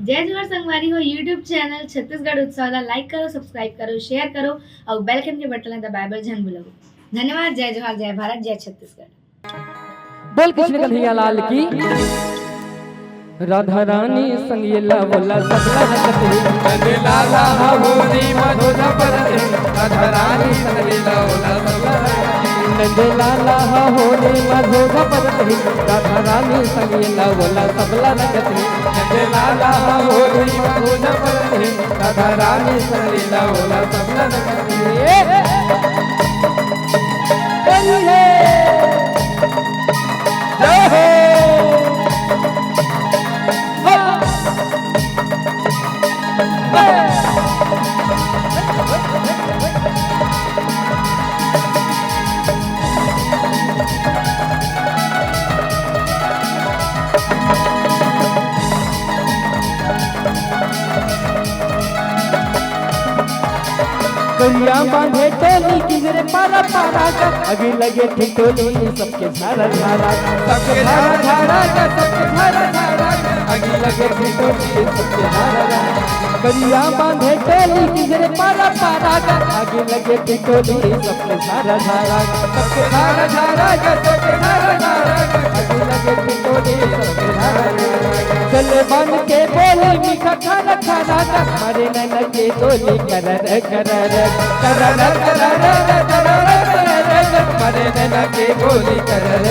जय जोहर संगवारी हो यूट्यूब चैनल छत्तीसगढ़ उत्सव ला लाइक करो, सब्सक्राइब करो, शेयर करो और बेल आइकन के बटन दबाए झन भूलो। धन्यवाद। जय जोहर, जय भारत, जय छत्तीसगढ़। बोल कृष्ण कन्हैया लाल की। राधा रानी संगीला बोला सबला नंदे लाला होरी मधुरा परते राधा रानी संगीला बोला सबला नंदे लाला होरी मधुरा परते राधा रानी संगीला बोला सबला लगते नंदे लाला होरी मधुरा परते राधा रानी संगीला बोला सबला करिया बांधे टोली किंगरे पारा पारा का अगे लगे ठिठोली सबके झारा झारा सबके झारा झारा का सबके झारा झारा अगे लगे ठिठोली सबके झारा झारा करिया बांधे टोली किंगरे पारा पारा का आगे लगे ठिठोली सबके झारा झारा सबके झारा झारा का सबके झारा झारा आगे लगे ठिठोली सबके झारा चले बन के बोली मीठा खाना खाना का मारे न लगे गोली करर करर करर करर मरे नैना के गोली करर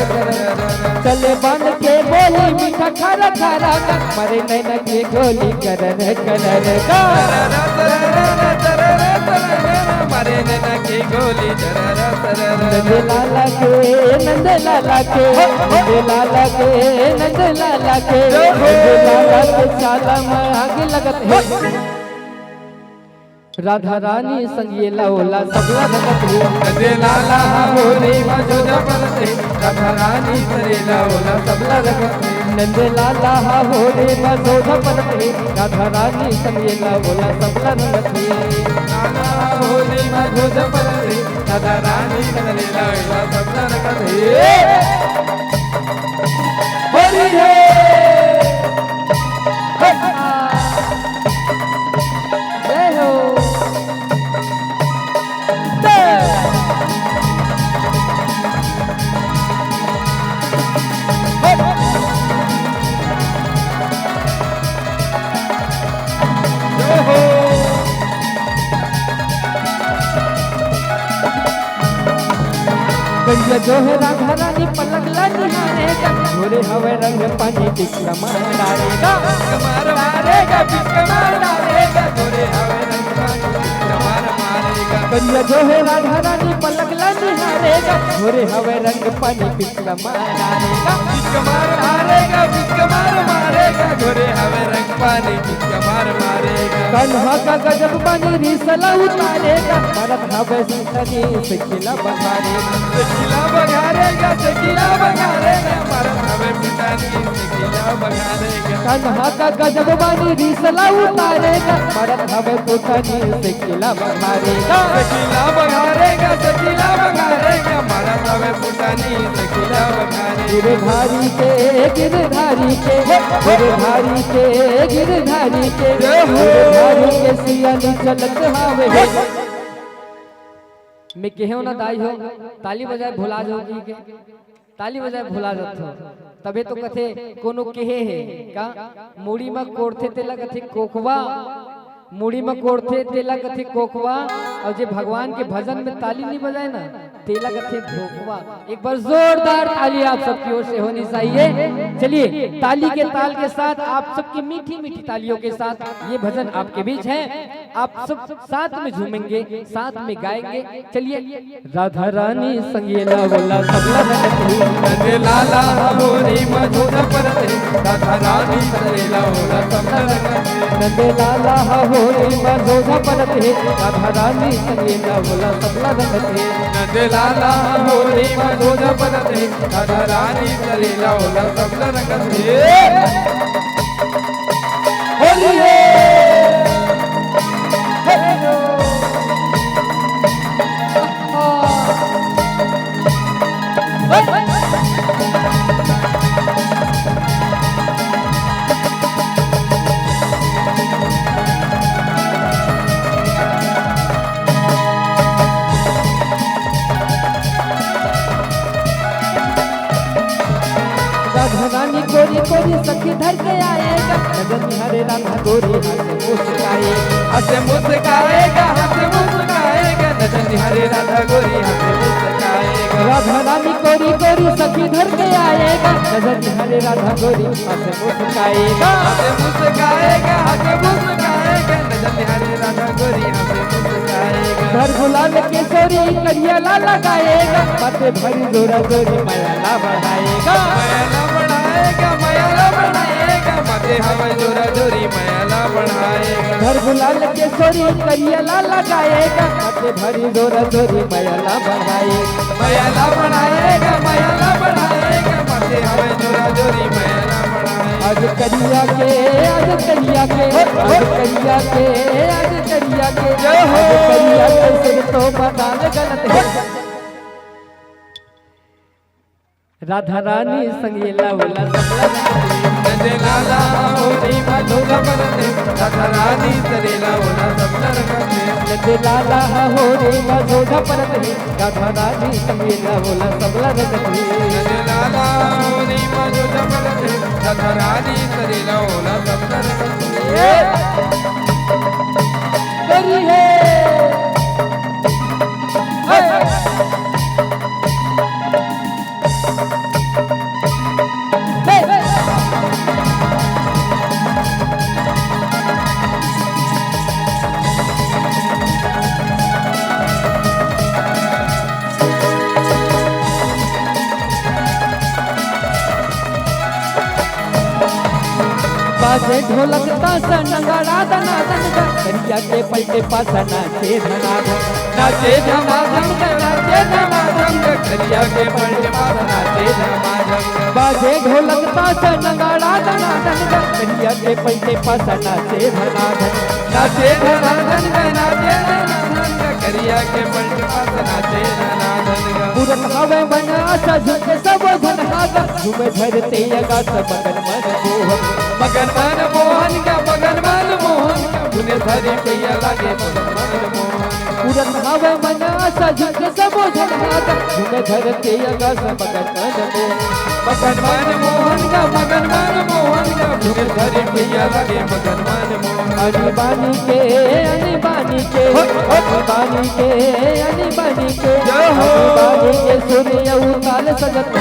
चले बन के बोली मीठा खाना खाना का मारे नैना के गोली करर करर मरे नैना के गोली नंद लाला के नंद लाला के नंद लाला के नंद लाला के साला में आगे लगत है राधा रानी संगीला ओला सबला लगत है नंदे लाला होरी मधुरा परते राधा रानी संगीला ओला सबला लगत नंद लाला होरे मधुरा परते राधा रानी संगीला ओला सबला लगत लाला होरी मधुरा परते राधा रानी संगीला ओला सबला लगत होली है जय हो कन्या जो है राधा रानी पलक ला निहारेगा गोरे हवे रंग पानी बिस्का मारेगा कमार मारेगा बिस्कमार डालेगा गोरे हवे रंग पानी बिस्कमार मारेगा कन्या जो है राधा रानी पलक ला निहारेगा गोरे हवे रंग पानी बिस्का मारेगा बिस्कमार मारेगा बिस्कमार मारेगा गोरे हवे रंग पानी बिस्कमार मारेगा कन्हा का गजब पानी रिसला उतारेगा भरत हवे संतनी से खिला बघारेगा सखिला बघारेगा सखिला बघारेगा मरद हवे पितानी सखिला बघारेगा कन्हा का गजब पानी रिसला उतारेगा भरत हवे पुतनी से खिला बघारेगा सखिला बघारेगा सखिला बघारेगा मरद हवे पितानी सखिला बघारेगा गिरधारी के गिरधारी के गिरधारी के गिरधारी के गिरधारी के सिया चलत हावे मैं केहू ना दाई हो ताली बजाए भुला जाओ की के ताली बजाए भुला जात हो तबे तो कथे कोनो केहे है का मूड़ी में कोड़थे तेला कथे कोखवा मूड़ी में कोड़थे तेला कथे कोखवा और जे भगवान के भजन में ताली नहीं बजाए ना तेला कथे भोकवा। एक बार जोरदार ताली आप सबकी ओर से होनी चाहिए। चलिए ताली के ताल के साथ आप सबकी मीठी मीठी तालियों के साथ ये भजन आपके बीच है, आप सब साथ में झूमेंगे, साथ में गाएंगे। चलिए राधा रानी संगीला बोला सबला नंदे लाला होरी मधुरा परते राधा रानी संगीला ओला सबला लगत नंदे लाला होरी मधुरा परते राधा रानी संगीला बोला सबला लगत नंदे लाला होरी मधुरा परते राधा रानी संगीला ओला सबला लगत होली है रानी कोरी कोरी सखी धर के आएगा नजर निहारे राधा गोरी हंसे मुस्काएगा हंसे मुस्काएगा नजर निहारे राधा गोरी हंसे मुस्काएगा राधा रानी कोरी कोरी सखी धर के आएगा नजर निहारे राधा गोरी हंसे मुस्काएगा हंसे मुस्काएगा हंसे मुस्काएगा नजर निहारे राधा गोरी हंसे मुस्काएगा घर गुलाल के सोरी करिया ला लगाएगा बातें भरी जोरा जोरी माया ला बढ़ाएगा मायाला बढ़ाएगा मायाला बढ़ाएगा माते हवा जोरा जोरी मायाला बढ़ाएगा घर गुलाल के सोरी करिया ला लगाएगा बातें भरी जोरा जोरी माया ला बढ़ाएगा मायाला बढ़ाएगा मायाला बढ़ाएगा माते हवा जोरा जोरी मायाला बढ़ाएगा आज करिया के आज करिया के आज करिया के आज करिया के आज करिया के सिर तो बदान गलत है राधा रानी संगीला उला नजे लाला होरी मधुरा परते राधा रानी तरेला ओला सप्तर करते नजे लाला हो रे मधुरा परते राधा रानी संगीला उला सबला रखती नजे लाला होरी मधुरा परते राधा रानी तरेला ओला सप्तर करते करी है बाजे ढोलक तासा नगाड़ा दना दनगा करिया के पलटे पासा नाचे धनाधन नाचे धमाधम नाचे धमाधम करिया के पलटे पासा नाचे धमाधम बाजे ढोलक तासा नगाड़ा दना दनगा करिया के पलटे पासा नाचे धनाधन नाचे धनाधन नाचे धनाधन करिया के पलटे पासा नाचे धनाधन पूरत हवे बनासा झुके सब धनहागा झूमे धरते यगा सब मगन मन मोहन मगन मन मोहन का मगन मन मोहन का बुने धरी पैया लागे मगन मन मोहन पूरत हवे बनासा झुके सब धनहागा झूमे धरते यगा सब मगन मन मोहन का मगन मन मोहन का बुने धरी पैया लागे मगन मन मोहन अनिबानी के अनिबानी के अनिबानी के अनिबानी के जय हो। अनिबानी के सूर्य उताल सजत